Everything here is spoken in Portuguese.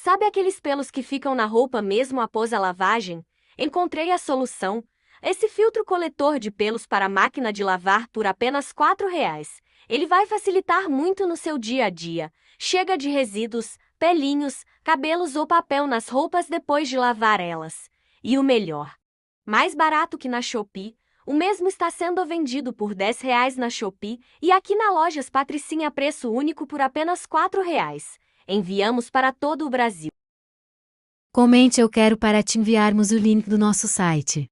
Sabe aqueles pelos que ficam na roupa mesmo após a lavagem? Encontrei a solução. Esse filtro coletor de pelos para máquina de lavar por apenas R$ 4. Ele vai facilitar muito no seu dia a dia. Chega de resíduos, pelinhos, cabelos ou papel nas roupas depois de lavar elas. E o melhor, mais barato que na Shopee. O mesmo está sendo vendido por R$ 10 na Shopee e aqui na Lojas Patricinha preço único por apenas R$ 4. Enviamos para todo o Brasil. Comente eu quero para te enviarmos o link do nosso site.